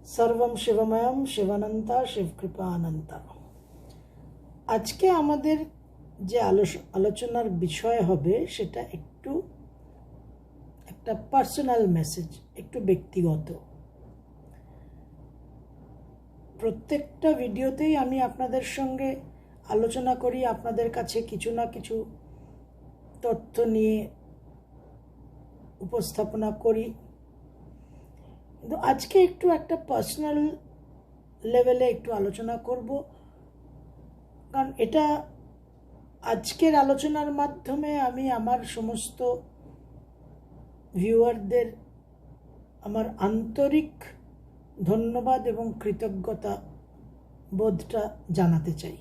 सर्वम शिवमयम शिवानंता शिवकृपा अनंता। আজকে আমাদের যে আলোচনার বিষয় হবে সেটা একটা পার্সোনাল মেসেজ, একটু ব্যক্তিগত। প্রত্যেকটা ভিডিওতেই আমি আপনাদের সঙ্গে আলোচনা করি, আপনাদের কাছে কিছু না কিছু তথ্য নিয়ে উপস্থাপনা করি, কিন্তু আজকে একটা পার্সোনাল লেভেলে একটু আলোচনা করব, কারণ এটা আজকের আলোচনার মাধ্যমে আমি আমার সমস্ত ভিউয়ারদের আমার আন্তরিক ধন্যবাদ এবং কৃতজ্ঞতা বোধটা জানাতে চাই।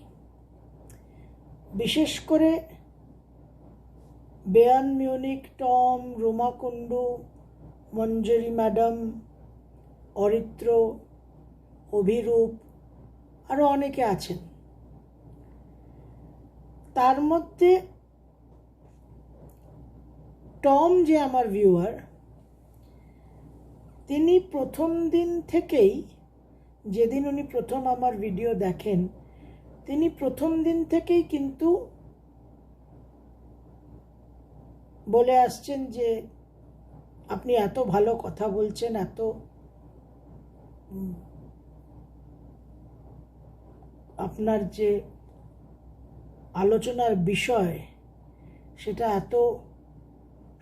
বিশেষ করে বেয়ান Munich, Tom, Ruma Kundu, Manjari madam, Aritra, Abhirup, আরও অনেকে আছেন। তার মধ্যে টম যে আমার ভিউয়ার, তিনি প্রথম দিন থেকেই, যেদিন উনি প্রথম আমার ভিডিও দেখেন, তিনি প্রথম দিন থেকেই কিন্তু বলে আসছেন যে আপনি এত ভালো কথা বলছেন, এত আপনার যে আলোচনার বিষয় সেটা এত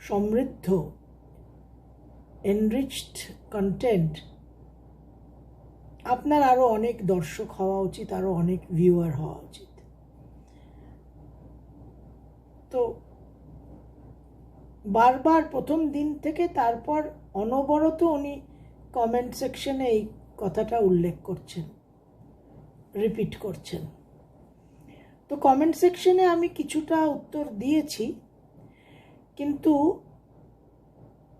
সমৃদ্ধ, এনরিচড কন্টেন্ট, আপনার আরও অনেক দর্শক হওয়া উচিত, আরও অনেক ভিউয়ার হওয়া উচিত। তো বারবার প্রথম দিন থেকে তারপর অনবরত উনি কমেন্ট সেকশনে এই কথাটা উল্লেখ করছেন, রিপিট করছেন। তো কমেন্ট সেকশনে আমি কিছুটা উত্তর দিয়েছি, কিন্তু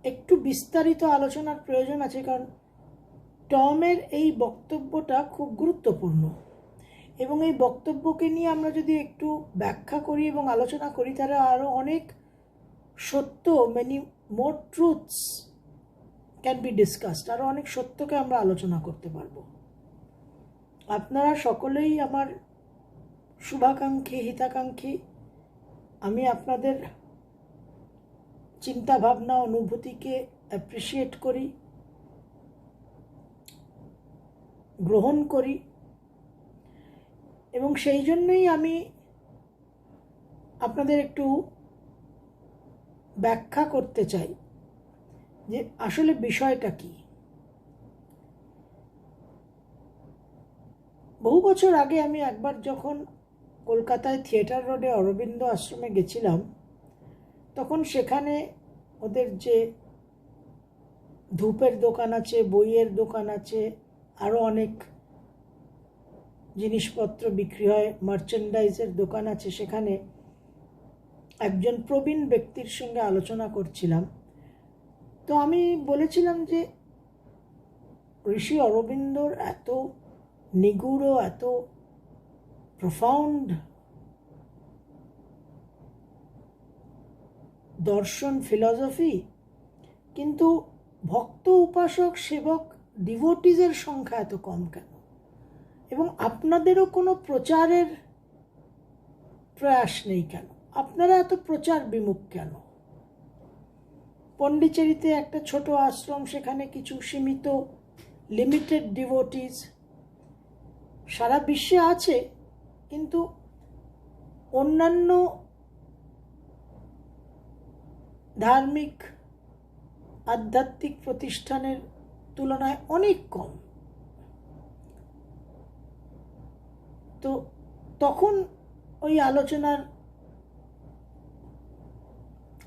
একটু বিস্তারিত আলোচনার প্রয়োজন আছে, কারণ টমের এই বক্তব্যটা খুব গুরুত্বপূর্ণ, এবং এই বক্তব্যকে নিয়ে আমরা যদি একটু ব্যাখ্যা করি এবং আলোচনা করি, তাহলে আরও অনেক সত্য, many more truths can be discussed, আরও অনেক সত্যকে আমরা আলোচনা করতে পারবো। আপনারা সকলেই আমার শুভাকাঙ্ক্ষী, হিতাকাঙ্ক্ষী। আমি আপনাদের চিন্তা ভাবনা, অনুভূতিকে অ্যাপ্রিসিয়েট করি, গ্রহণ করি, এবং সেই জন্যই আমি আপনাদের একটু ব্যাখ্যা করতে চাই যে আসলে বিষয়টা কি। বহু বছর আগে আমি একবার যখন কলকাতায় থিয়েটার রোডে অরবিন্দ আশ্রমে গেছিলাম, তখন সেখানে ওদের যে ধূপের দোকান আছে, বইয়ের দোকান আছে, আরও অনেক জিনিসপত্র বিক্রি হয়, মার্চেন্ডাইজের দোকান আছে, সেখানে একজন প্রবীণ ব্যক্তির সঙ্গে আলোচনা করছিলাম। তো আমি বলেছিলাম যে ঋষি অরবিন্দর এত নিগূঢ়, এত প্রফাউন্ড দর্শন, ফিলসফি, কিন্তু ভক্ত, উপাসক, সেবক, ডিভোটিজের সংখ্যা এত কম কেন? এবং আপনাদেরও কোনো প্রচারের প্রয়াস নেই কেন? আপনারা এত প্রচার বিমুখ কেন? পন্ডিচেরিতে একটা ছোট আশ্রম, সেখানে কিছু সীমিত লিমিটেড ডিভোটিজ, সারা বিশ্বে আছে, কিন্তু অন্যান্য ধার্মিক আধ্যাত্মিক প্রতিষ্ঠানের তুলনায় অনেক কম। তো তখন ওই আলোচনার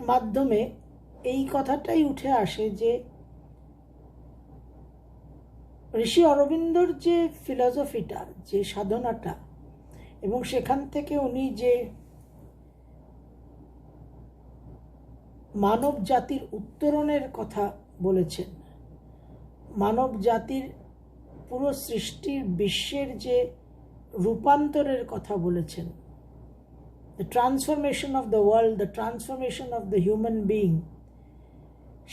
মাধ্যমে এই কথাটাই উঠে আসে যে ঋষি অরবিন্দর যে ফিলসফিটা, যে সাধনাটা, এবং সেখান থেকে উনি যে মানব জাতির উত্তরণের কথা বলেছেন, মানব জাতির পুরো সৃষ্টির, বিশ্বের যে রূপান্তরের কথা বলেছেন, the transformation of the world, the transformation of the human being,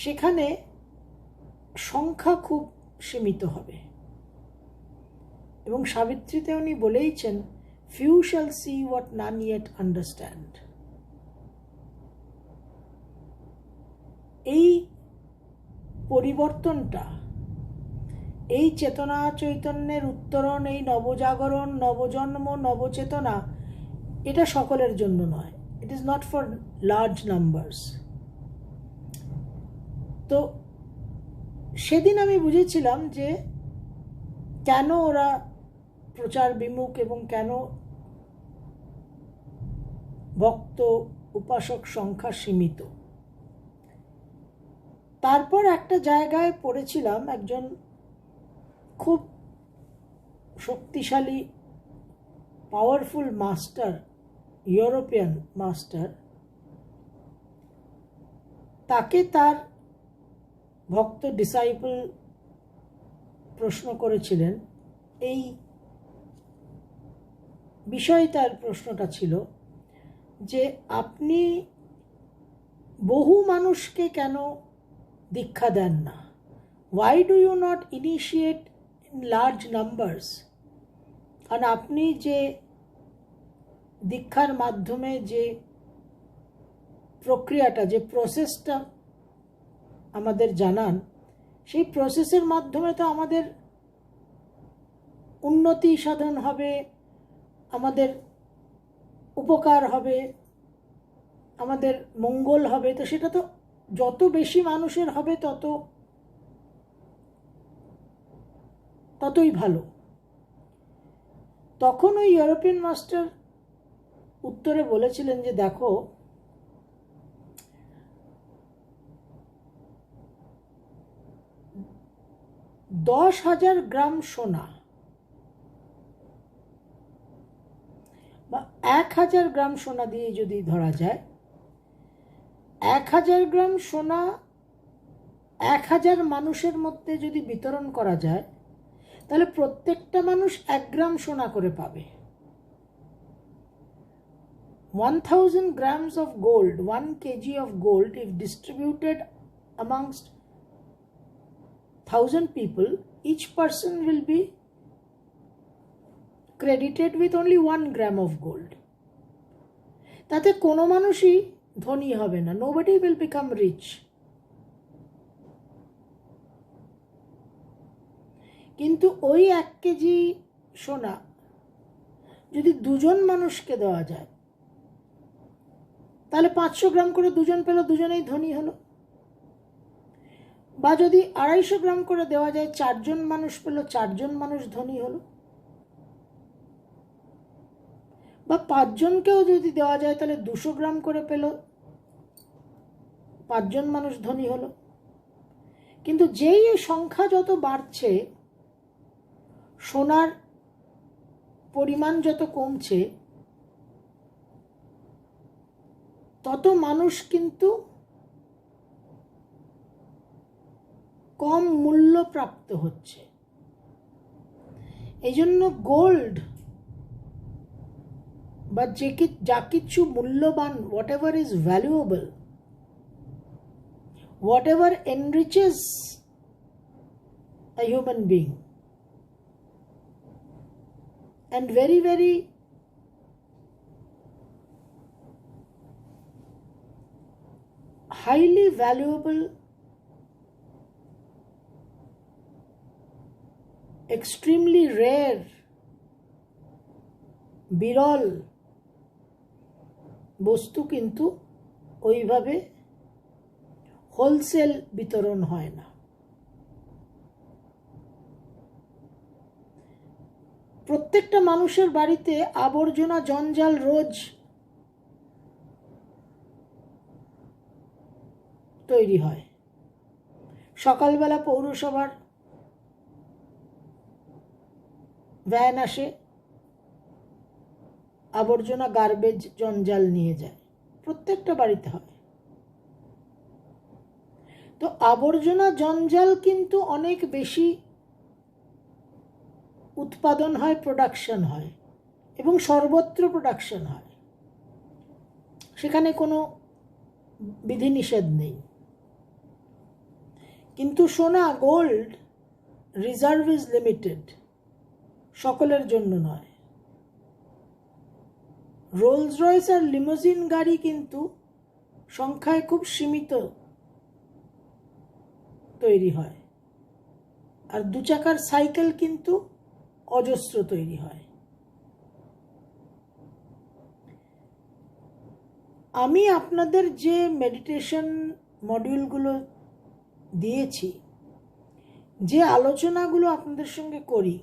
সেখানে সংখ্যা খুব সীমিত হবে। এবং সাবিত্রীতে উনি বলেইছেন, few shall see what none yet understand. এই পরিবর্তনটা, এই চেতনা চৈতন্যের উত্তরণ, এই নবজাগরণ, নবজন্ম, নবচেতনা, এটা সকলের জন্য নয়। It is not for large numbers. তো সেদিন আমি বুঝেছিলাম যে কেন ওরা প্রচার বিমুখ এবং কেন ভক্ত উপাসক সংখ্যা সীমিত। তারপর একটা জায়গায় পড়েছিলাম, একজন খুব শক্তিশালী পাওয়ারফুল মাস্টার, ইউরোপিয়ান মাস্টার, তাকে তার ভক্ত ডিসাইপল প্রশ্ন করেছিলেন। এই বিষয় তার প্রশ্নটা ছিল যে আপনি বহু মানুষকে কেন দীক্ষা দেন না? Why do you not initiate in large numbers? কারণ আপনি যে দীক্ষার মাধ্যমে যে প্রক্রিয়াটা, যে প্রসেসটা আমাদের জানান, সেই প্রসেসের মাধ্যমে তো আমাদের উন্নতি সাধন হবে, আমাদের উপকার হবে, আমাদের মঙ্গল হবে। তো সেটা তো যত বেশি মানুষের হবে ততই ভালো। তখন ওই ইউরোপিয়ান মাস্টার উত্তরে বলেছিলেন যে দেখো, $10,000 গ্রাম সোনা বা 1,000 গ্রাম সোনা দিয়ে যদি ধরা যায়, 1,000 গ্রাম সোনা 1,000 মানুষের মধ্যে যদি বিতরণ করা যায়, তাহলে প্রত্যেকটা মানুষ 1 গ্রাম সোনা করে পাবে। 1,000 grams of gold, 1 kg of gold, if distributed amongst 1,000 people, each person will be credited with only 1 gram of gold. তাতে কোনো মানুষই ধনী হবে না। Nobody will become rich. কিন্তু ওই 1 কেজি সোনা যদি 2জন মানুষকে দেওয়া যায়, তাহলে 500 গ্রাম করে 2জন পেল, 2জনেই ধনী হলো। বা যদি 250 গ্রাম করে দেওয়া যায়, 4জন মানুষ পেল, 4জন মানুষ ধনী হলো। বা 5জনকেও যদি দেওয়া যায়, তাহলে 200 গ্রাম করে পেল, 5জন মানুষ ধনী হলো। কিন্তু যেই সংখ্যা যত বাড়ছে, সোনার পরিমাণ যত কমছে, তত মানুষ কিন্তু কম মূল্য প্রাপ্ত হচ্ছে। এই জন্য গোল্ড বা যা কিছু মূল্যবান, what ever is valuable, what ever এনরিচেস a human being, and very, very highly valuable, extremely rare, বিরল বস্তু কিন্তু ওইভাবে হোলসেল বিতরণ হয় না। প্রত্যেকটা মানুষের বাড়িতে আবর্জনা জঞ্জাল রোজ তৈরি হয়। সকালবেলা পৌরসভার ভ্যান আসে, আবর্জনা গার্বেজ জঞ্জাল নিয়ে যায়, প্রত্যেকটা বাড়িতে হয়। তো আবর্জনা জঞ্জাল কিন্তু অনেক বেশি উৎপাদন হয়, প্রোডাকশন হয়, এবং সর্বত্র প্রোডাকশন হয়, সেখানে কোনো বিধিনিষেধ নেই। কিন্তু সোনা, গোল্ড, রিজার্ভ ইজ লিমিটেড। সকলের জন্য নয়। রোলস রয়েস আর লিমোজিন গাড়ি কিন্তু সংখ্যায় খুব সীমিত তৈরি হয়, আর 2 চাকার সাইকেল কিন্তু অজস্র তৈরি হয়। আমি আপনাদের যে মেডিটেশন মডিউলগুলো দিয়েছি, যে আলোচনাগুলো আপনাদের সঙ্গে করি,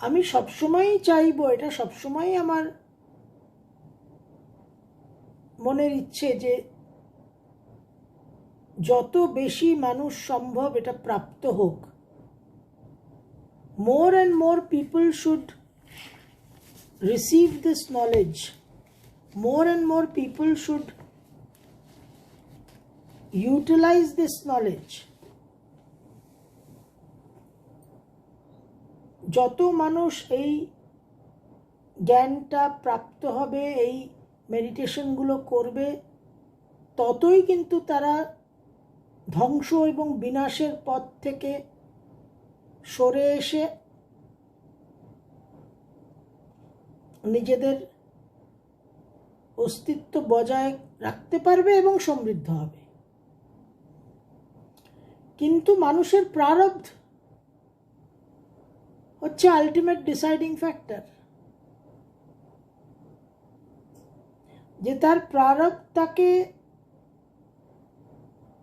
আমি সবসময়ই চাইবো, এটা সবসময়ই আমার মনের ইচ্ছে যে যত বেশি মানুষ সম্ভব এটা প্রাপ্ত হোক। More and more people should receive this knowledge. More and more people should utilize this knowledge. যত মানুষ এই জ্ঞানটা প্রাপ্ত হবে, এই মেডিটেশনগুলো করবে, ততই কিন্তু তারা ধ্বংস এবং বিনাশের পথ থেকে সরে এসে নিজেদের অস্তিত্ব বজায় রাখতে পারবে এবং সমৃদ্ধ হবে। কিন্তু মানুষের প্রারব্ধ হচ্ছে আলটিমেট ডিসাইডিং ফ্যাক্টর, যে তার প্রারব্ধ তাকে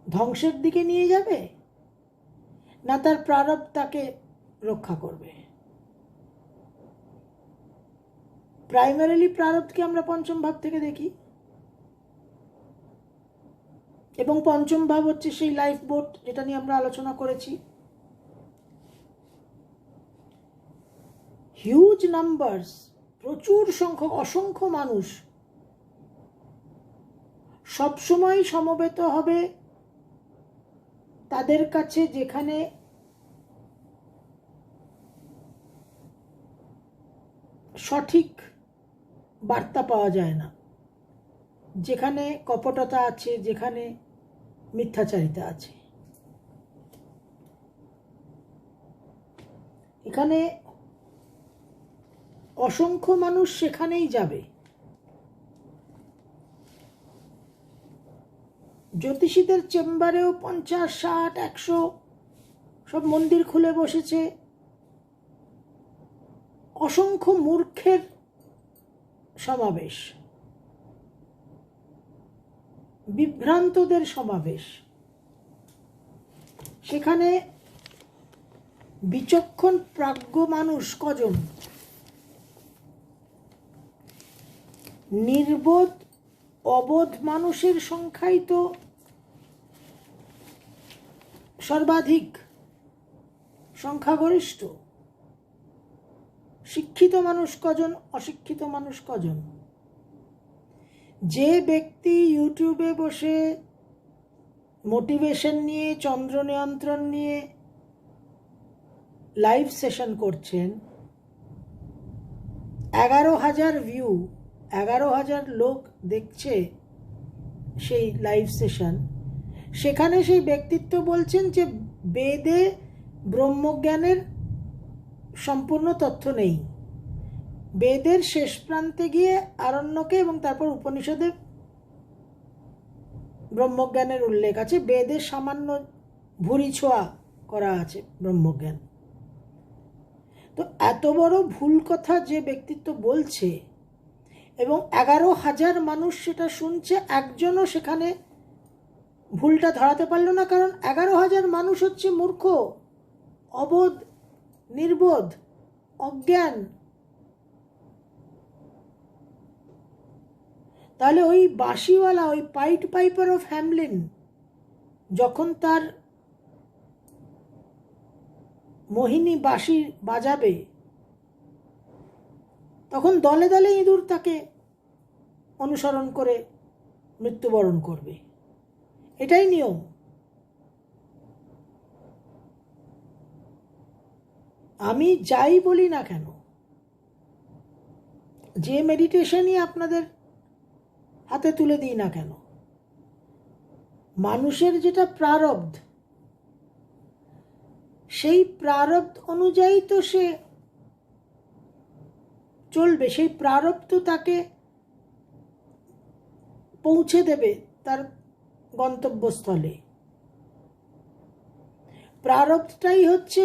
ধ্বংসের দিকে নিয়ে যাবে না তার প্রারব্ধ তাকে রক্ষা করবে। প্রাইমারিলি প্রারব্ধকে আমরা পঞ্চম ভাব থেকে দেখি, এবং পঞ্চম ভাব হচ্ছে সেই লাইফ বোট যেটা নিয়ে আমরা আলোচনা করেছি। হিউজ নাম্বারস, প্রচুর সংখ্যক, অসংখ্য মানুষ সবসময় সমবেত হবে তাদের কাছে যেখানে সঠিক বার্তা পাওয়া যায় না, যেখানে কপটতা আছে, যেখানে মিথ্যাচারিতা আছে। এখানে অসংখ্য মানুষ সেখানেই যাবে। জ্যোতিষীদের চেম্বারেও 50, 60, 100 সব মন্দির খুলে বসেছে। অসংখ্য মূর্খের সমাবেশ, বিভ্রান্তদের সমাবেশ। সেখানে বিচক্ষণ প্রাজ্ঞ মানুষ কজন? নির্বোধ অবোধ মানুষের সংখ্যাই তো সর্বাধিক, সংখ্যাগরিষ্ঠ। শিক্ষিত মানুষ কজন? অশিক্ষিত মানুষ কজন? যে ব্যক্তি ইউটিউবে বসে মোটিভেশন নিয়ে, চন্দ্র নিয়ন্ত্রণ নিয়ে লাইভ সেশন করছেন, 11,000 ভিউ, 11,000 লোক দেখছে সেই লাইভ সেশন, সেখানে সেই ব্যক্তিত্ব বলছেন যে বেদে ব্রহ্মজ্ঞানের সম্পূর্ণ তথ্য নেই। বেদের শেষ প্রান্তে গিয়ে আরণ্যকে এবং তারপর উপনিষদে ব্রহ্মজ্ঞানের উল্লেখ আছে, বেদের সামান্য ভুরি ছোঁয়া করা আছে ব্রহ্মজ্ঞান। তো এত বড় ভুল কথা যে ব্যক্তিত্ব বলছে এবং 11,000 মানুষ সেটা শুনছে, একজনও সেখানে ভুলটা ধরাতে পারল না, কারণ 11,000 মানুষ হচ্ছে মূর্খ, অবোধ, নির্বোধ, অজ্ঞান। তাহলে ওই বাঁশিওয়ালা, ওই পাইট পাইপার অফ হ্যামলিন যখন তার মোহিনী বাঁশি বাজাবে, তখন দলে দলে ইঁদুর তাকে অনুসরণ করে মৃত্যুবরণ করবে। এটাই নিয়ম। আমি যাই বলি না কেন, যে মেডিটেশনই আপনাদের হাতে তুলে দিই না কেন, মানুষের যেটা প্রারব্ধ, সেই প্রারব্ধ অনুযায়ী তো সে চলবে, সেই প্রারব্ধ তাকে পৌঁছে দেবে তার গন্তব্যস্থলে। প্রারব্ধটাই হচ্ছে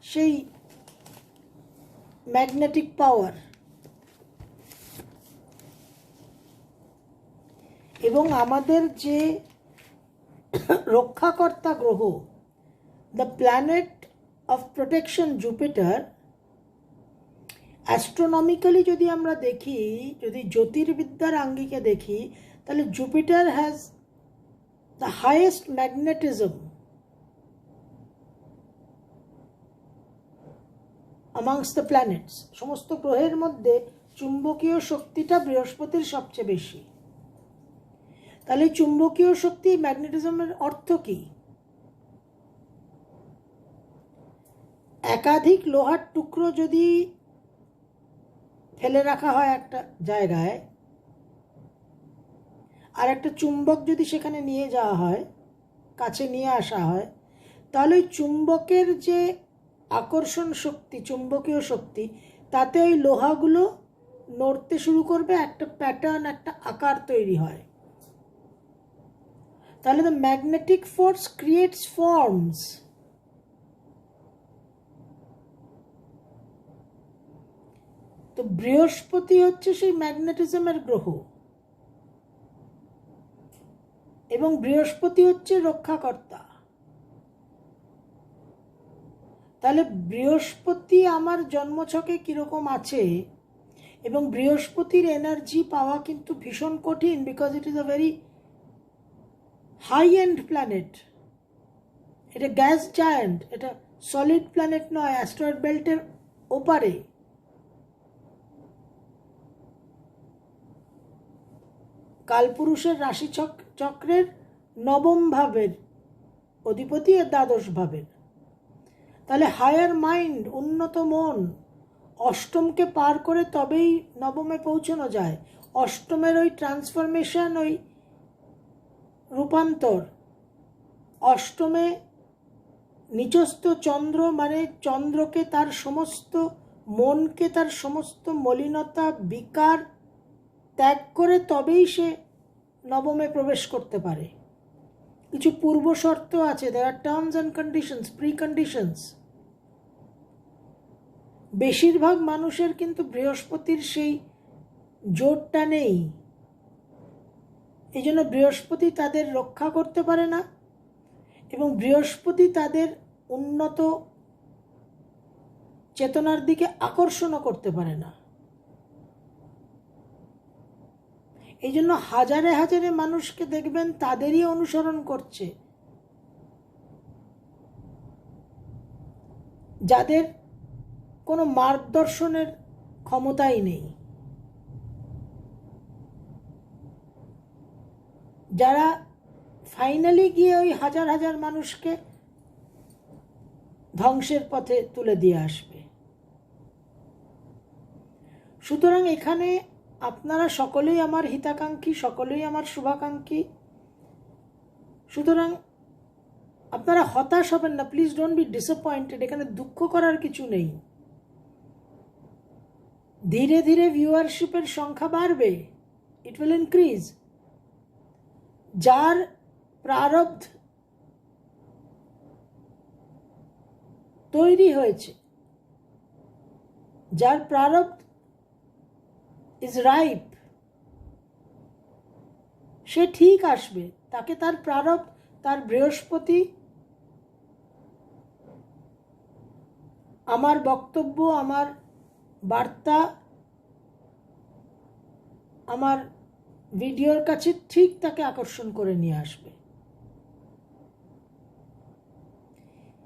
সেই ম্যাগনেটিক পাওয়ার। এবং আমাদের যে রক্ষাকর্তা গ্রহ, the planet of protection Jupiter, astronomically যদি আমরা দেখি, যদি জ্যোতির্বিদ্যার আঙ্গিকে দেখি, তাহলে Jupiter has the highest magnetism amongst the planets। সমস্ত গ্রহের মধ্যে চুম্বকীয় শক্তিটা বৃহস্পতির সবচেয়ে বেশি। তাহলে চুম্বকীয় শক্তি, ম্যাগনেটিজমের অর্থ কি? একাধিক লোহার টুকরো যদি ফেলে রাখা হয় একটা জায়গায়, আর একটা চুম্বক যদি সেখানে নিয়ে যাওয়া হয়, কাছে নিয়ে আসা হয়, তাহলে ওই চুম্বকের যে আকর্ষণ শক্তি, চুম্বকীয় শক্তি, তাতে ওই লোহাগুলো নড়তে শুরু করবে, একটা প্যাটার্ন, একটা আকার তৈরি হয়। তাহলে the magnetic force creates forms. তো বৃহস্পতি হচ্ছে সেই ম্যাগনেটিজমের গ্রহ, এবং বৃহস্পতি হচ্ছে রক্ষাকর্তা। তাহলে বৃহস্পতি আমার জন্মছকে কীরকম আছে, এবং বৃহস্পতির এনার্জি পাওয়া কিন্তু ভীষণ কঠিন, because it is a very high end planet. এটা গ্যাস জায়ান্ট, এটা সলিড প্ল্যানেট নয়, অ্যাস্ট্রয়েড বেল্টের ওপারে। কালপুরুষের রাশি চক্রের নবম ভাবের অধিপতি, আর দ্বাদশ ভাবের। তাহলে হায়ার মাইন্ড, উন্নত মন, অষ্টমকে পার করে তবেই নবমে পৌঁছানো যায়। অষ্টমের ওই ট্রান্সফরমেশন, ওই রূপান্তর, অষ্টমে নিচস্থ চন্দ্র, মানে চন্দ্রকে, তার সমস্ত মনকে, তার সমস্ত মলিনতা, বিকার ত্যাগ করে তবেই সে নবমে প্রবেশ করতে পারে। কিছু পূর্ব শর্ত আছে, there are terms and conditions, pre conditions. বেশিরভাগ মানুষের কিন্তু বৃহস্পতির সেই জোরটা নেই। এই জন্য বৃহস্পতি তাদের রক্ষা করতে পারে না, এবং বৃহস্পতি তাদের উন্নত চেতনার দিকে আকর্ষণও করতে পারে না। এই জন্য হাজারে হাজারে মানুষকে দেখবেন তাদেরই অনুসরণ করছে, যাদের কোনো মার্গদর্শনের ক্ষমতাই নেই, যারা ফাইনালি গিয়ে ওই হাজার হাজার মানুষকে ধ্বংসের পথে তুলে দিয়ে আসবে। সুতরাং এখানে আপনারা সকলেই আমার হিতাকাঙ্ক্ষী, সকলেই আমার শুভাকাঙ্ক্ষী। সুতরাং আপনারা হতাশ হবেন না, প্লিজ ডোন্ট বি ডিসঅ্যাপয়েন্টেড। এখানে দুঃখ করার কিছু নেই। ধীরে ধীরে ভিউয়ারশিপের সংখ্যা বাড়বে, ইট উইল ইনক্রিজ। যার প্রারব্ধ তৈরি হয়েছে, যার প্রারব্ধ ইজ রাইপ, সে ঠিক আসবে। তাকে তার প্রারব্ধ, তার বৃহস্পতি, আমার বক্তব্য, আমার বার্তা, আমার ভিডিওর কাছে ঠিক তাকে আকর্ষণ করে নিয়ে আসবে।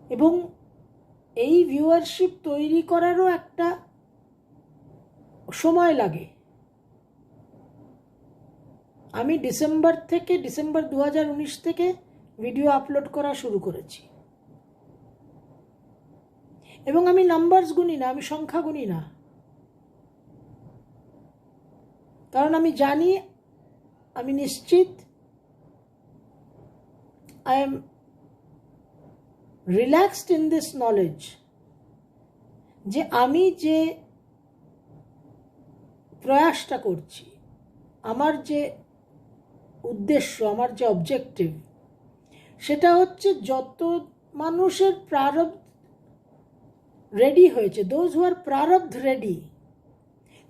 এবং এই ভিউয়ারশিপ তৈরি করারও একটা সময় লাগে। আমি ডিসেম্বর 2019 থেকে ভিডিও আপলোড করা শুরু করেছি, এবং আমি নাম্বারস গুনি না, আমি সংখ্যা গুনি না, কারণ আমি জানি, আমি নিশ্চিত, I am relaxed in this knowledge, যে আমি যে প্রয়াসটা করছি, আমার যে উদ্দেশ্য, আমার যে অবজেক্টিভ, সেটা হচ্ছে যত মানুষের প্রারব্ধ রেডি হয়েছে, দোজ হু আর প্রারব্ধ রেডি,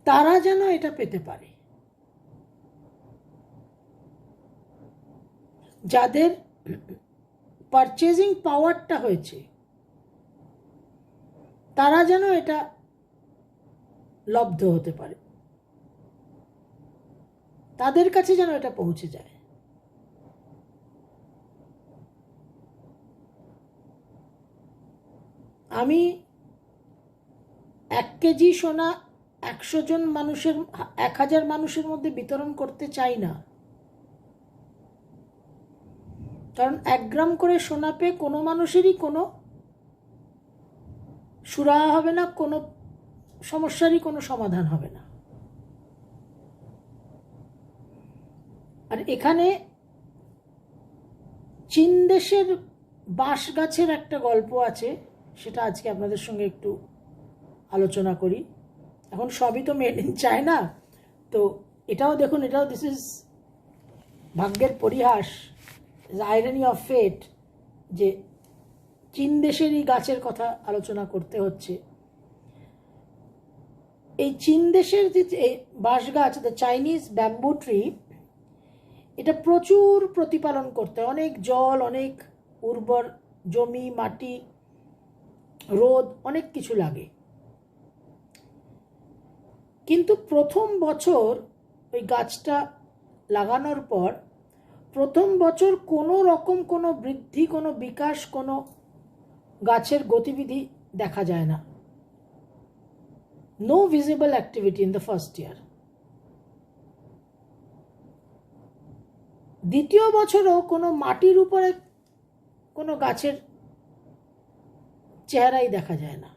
তারা যেন এটা পেতে পারে। যাদের পারচেজিং পাওয়ারটা হয়েছে তারা যেন এটা লব্ধ হতে পারে, তাদের কাছে যেন এটা পৌঁছে যায়। আমি 1 কেজি সোনা 100 জন মানুষের, 1000 মানুষের মধ্যে বিতরণ করতে চাই না, কারণ 1 গ্রাম করে সোনা পেয়ে কোনো মানুষেরই কোনো সুরাহা হবে না, কোনো সমস্যারই কোনো সমাধান হবে না। আর এখানে চীন দেশের বাঁশ গাছের একটা গল্প আছে, সেটা আজকে আপনাদের সঙ্গে একটু আলোচনা করি। এখন সবই তো মেড ইন চায়না, তো এটাও দেখুন, এটাও দিস ইজ ভাগ্যের পরিহাস, আইরনি অফ ফেট, যে চীন দেশেরই গাছের কথা আলোচনা করতে হচ্ছে। এই চীন দেশের যে বাঁশ গাছ, দ্য চাইনিজ ব্যাম্বু ট্রি, এটা প্রচুর প্রতিপালন করতে, অনেক জল, অনেক উর্বর জমি, মাটি, রোদ, অনেক কিছু লাগে। কিন্তু প্রথম বছর ওই গাছটা লাগানোর পর প্রথম বছর কোনো রকম কোনো বৃদ্ধি, কোনো বিকাশ, কোনো গাছের গতিবিধি দেখা যায় না। No visible activity in the first year. দ্বিতীয় বছরও কোনো মাটির উপরে কোনো গাছের চেহারাই দেখা যায় না।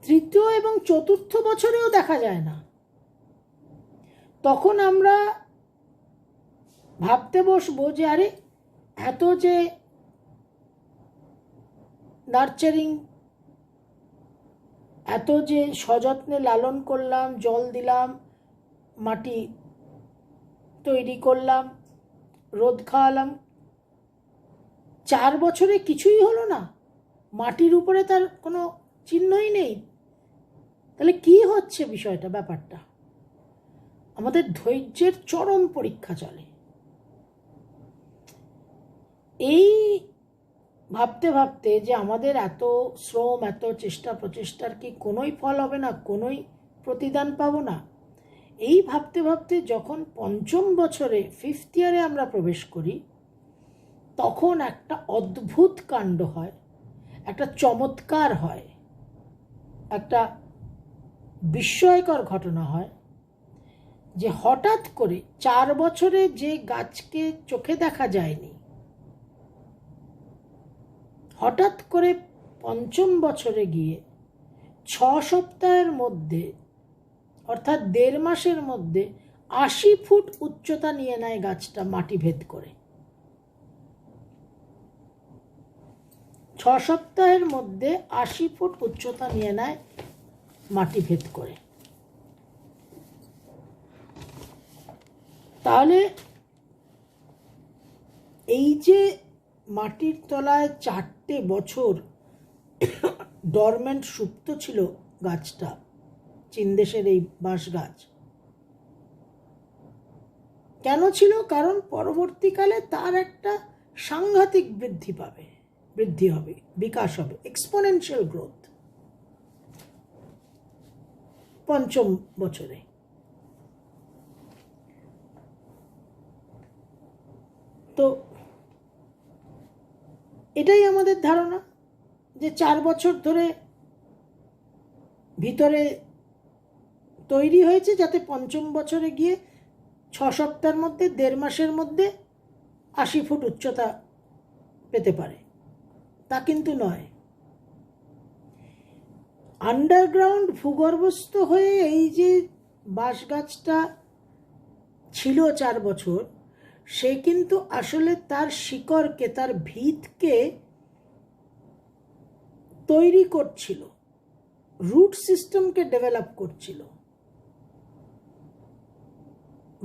তৃতীয় এবং চতুর্থ বছরেও দেখা যায় না। তখন আমরা ভাবতে বসবো যে আরে এত যে নার্চারিং, এত যে সযত্নে লালন করলাম, জল দিলাম, মাটি তৈরি করলাম, রোদ খাওয়ালাম, 4 বছরে কিছুই হলো না, মাটির উপরে তার কোনো চিহ্নই নেই। তাহলে কি হচ্ছে বিষয়টা, ব্যাপারটা? আমাদের ধৈর্যের চরম পরীক্ষা চলে। এই ভাবতে ভাবতে যে আমাদের এত শ্রম, এত চেষ্টা প্রচেষ্টার কি কোনোই ফল হবে না, কোনোই প্রতিদান পাবো না, এই ভাবতে ভাবতে যখন 5ম বছরে, 5th ইয়ারে আমরা প্রবেশ করি, তখন একটা অদ্ভুত কাণ্ড হয়, একটা চমৎকার হয়, একটা বিস্ময়কর ঘটনা হয়, যে হঠাৎ করে 4 বছরে যে গাছকে চোখে দেখা যায়নি, হঠাৎ করে 5ম বছরে গিয়ে 6 সপ্তাহের মধ্যে, অর্থাৎ 1.5 মাসের মধ্যে 80 ফুট উচ্চতা নিয়ে নেয় গাছটা মাটি ভেদ করে। 6 সপ্তাহের মধ্যে 80 ফুট উচ্চতা নিয়ে নেয় মাটি ভেদ করে। তাহলে এই যে মাটির তলায় 4টে বছর ডরমেন্ট সুপ্ত ছিল গাছটা, চীন দেশের এই বাঁশ গাছ, কেন ছিল? কারণ পরবর্তীকালে তার একটা সাংঘাতিক বৃদ্ধি হবে, বিকাশ হবে, এক্সপোনেনশিয়াল গ্রোথ 5ম বছরে। তো এটাই আমাদের ধারণা, যে 4 বছর ধরে ভিতরে তৈরি হয়েছে, যাতে 5ম বছরে গিয়ে 6 সপ্তাহের মধ্যে, 1.5 মাসের মধ্যে 80 ফুট উচ্চতা পেতে পারে। তা কিন্তু নয়। আন্ডারগ্রাউন্ড, ভূগর্ভস্থ হয়ে এই যে বাঁশ গাছটা ছিল 4 বছর, সে কিন্তু আসলে তার শিকড়কে, তার ভিতকে তৈরি করছিল, রুট সিস্টেমকে ডেভেলপ করছিল।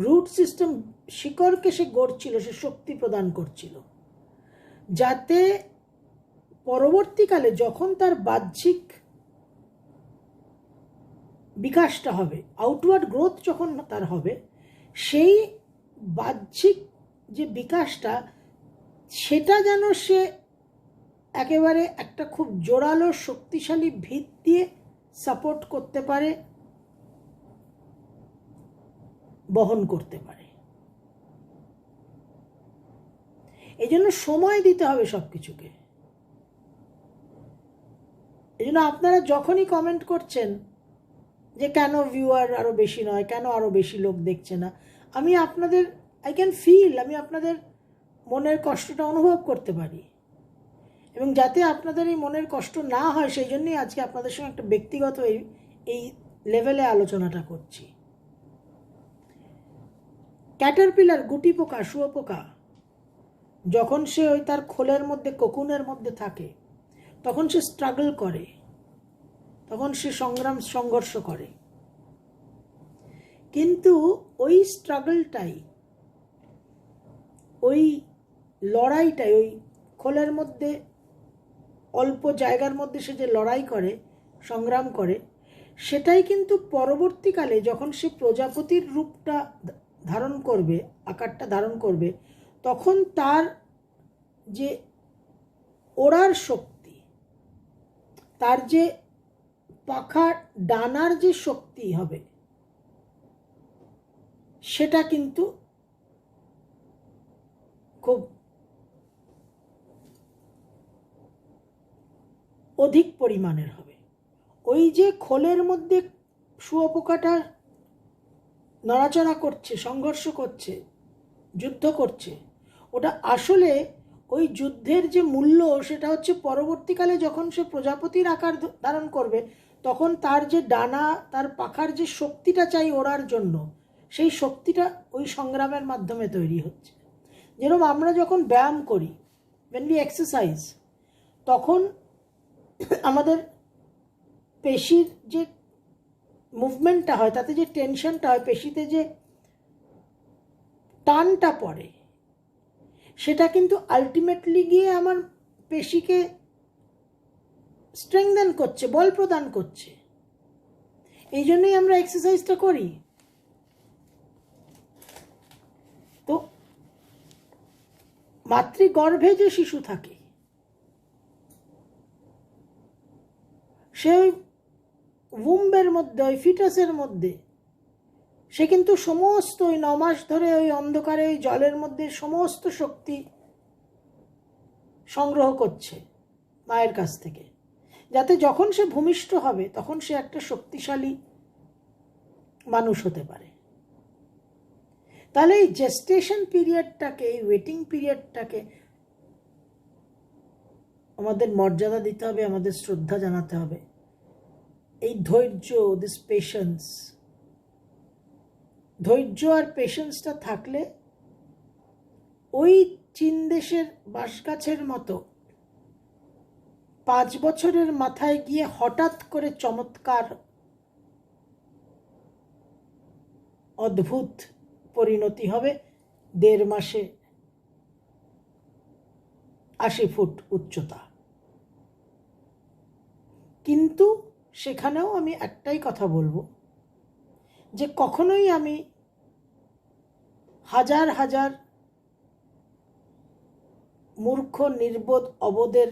রুট সিস্টেম, শিকড়কে সে গড়ছিল, সে শক্তি প্রদান করছিল, যাতে পরবর্তীকালে যখন তার বাহ্যিক বিকাশটা হবে, আউটওয়ার্ড গ্রোথ যখন তার হবে, সেই বাহ্যিক যে বিকাশটা, সেটা যেন সে একেবারে একটা খুব জোরালো শক্তিশালী ভিত দিয়ে সাপোর্ট করতে পারে, বহন করতে পারে। এই জন্য সময় দিতে হবে সব কিছুকে। এই জন্য আপনারা যখনই কমেন্ট করছেন যে কেন ভিউয়ার আরও বেশি নয়, কেন আরও বেশি লোক দেখছে না, আমি আপনাদের আই ক্যান ফিল, আমি আপনাদের মনের কষ্টটা অনুভব করতে পারি। এবং যাতে আপনাদের এই মনের কষ্ট না হয়, সেই জন্যই আজকে আপনাদের সঙ্গে একটা ব্যক্তিগত এই লেভেলে আলোচনাটা করছি। ক্যাটারপিলার, গুটি পোকা, শুয়োপোকা, যখন সে ওই তার খোলের মধ্যে, কোকুনের মধ্যে থাকে, তখন সে স্ট্রাগল করে, তখন সে সংঘর্ষ করে। কিন্তু ওই স্ট্রাগলটাই, ওই লড়াইটাই, ওই খোলের মধ্যে অল্প জায়গার মধ্যে সে যে লড়াই করে, সংগ্রাম করে, সেটাই কিন্তু পরবর্তীকালে যখন সে প্রজাপতির রূপটা ধারণ করবে, আকারটা ধারণ করবে, তখন তার যে ওড়ার শক্তি, তার যে পাখার ডানার যে শক্তি হবে, সেটা কিন্তু খুব অধিক পরিমাণের হবে। ওই যে খোলের মধ্যে শুয়োপোকাটা নড়াচড়া করছে, সংঘর্ষ করছে, যুদ্ধ করছে, ওটা আসলে ওই যুদ্ধের যে মূল্য, সেটা হচ্ছে পরবর্তীকালে যখন সে প্রজাপতির আকার ধারণ করবে, তখন তার যে ডানা, তার পাখার যে শক্তিটা চাই ওড়ার জন্য, সেই শক্তিটা ওই সংগ্রামের মাধ্যমে তৈরি হচ্ছে। যেরকম আমরা যখন ব্যায়াম করি, when we exercise, তখন আমাদের পেশির যে মুভমেন্টটা হয়, তাতে যে টেনশনটা হয়, পেশিতে যে টানটা পড়ে, সেটা কিন্তু আলটিমেটলি গিয়ে আমার পেশিকে স্ট্রেংথেন করছে, বল প্রদান করছে। এই জন্যই আমরা এক্সারসাইজটা করি। তো মাতৃগর্ভে যে শিশু থাকে, সে ওই উম্বের মধ্যে, ওই ফিটাসের মধ্যে, সে কিন্তু সমস্ত ওই 9 মাস ধরে ওই অন্ধকারে ওই জলের মধ্যে সমস্ত শক্তি সংগ্রহ করছে মায়ের কাছ থেকে, যাতে যখন সে ভূমিষ্ঠ হবে, তখন সে একটা শক্তিশালী মানুষ হতে পারে। তাহলে এই জেস্টেশন পিরিয়ডটাকে, এই ওয়েটিং পিরিয়ডটাকে আমাদের মর্যাদা দিতে হবে, আমাদের শ্রদ্ধা জানাতে হবে। এই ধৈর্য, দিস পেশেন্স, ধৈর্য আর পেশেন্সটা থাকলে ওই চীন দেশের বাঁশগাছের মতো 5 বছরের মাথায় গিয়ে হঠাৎ করে চমৎকার অদ্ভুত পরিণতি হবে। 1.5 মাসে 80 ফুট উচ্চতা। কিন্তু সেখানেও আমি একটাই কথা বলবো, যে কখনোই আমি হাজার হাজার মূর্খ, নির্বোধ, অবোধের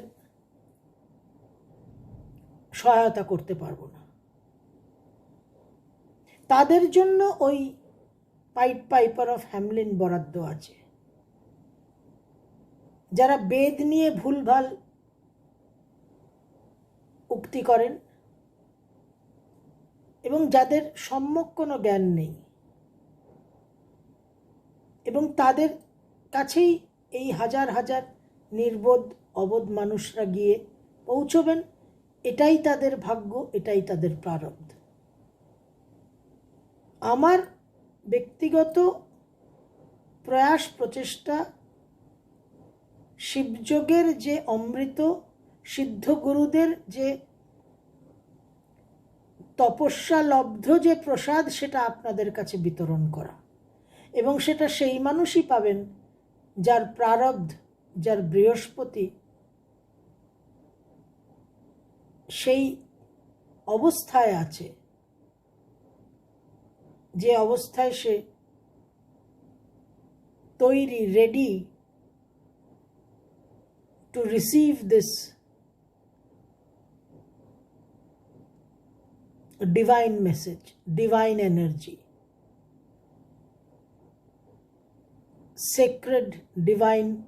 সহায়তা করতে পারবো না। তাদের জন্য ওই পাইড পাইপার অফ হ্যামলিন বরাদ্দ আছে, যারা বেদ নিয়ে ভুলভাল উক্তি করেন এবং যাদের সম্যক কোনো জ্ঞান নেই, এবং তাদের কাছেই এই হাজার হাজার নির্বোধ, অবোধ মানুষরা গিয়ে পৌঁছবেন। এটাই তাদের ভাগ্য, এটাই তাদের প্রারব্ধ। আমার ব্যক্তিগত প্রয়াস, প্রচেষ্টা, শিবযোগের যে অমৃত, সিদ্ধ গুরুদের যে তপস্যা লব্ধ যে প্রসাদ, সেটা আপনাদের কাছে বিতরণ করা। এবং সেটা সেই মানুষই পাবেন যার প্রারব্ধ, যার বৃহস্পতি সেই অবস্থায় আছে, যে অবস্থায় সে তৈরি, ready to receive this divine message, divine energy, sacred divine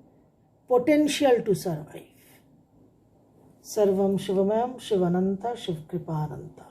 potential to survive. Sarvam Shivamayam Shivananta Shivkripananta.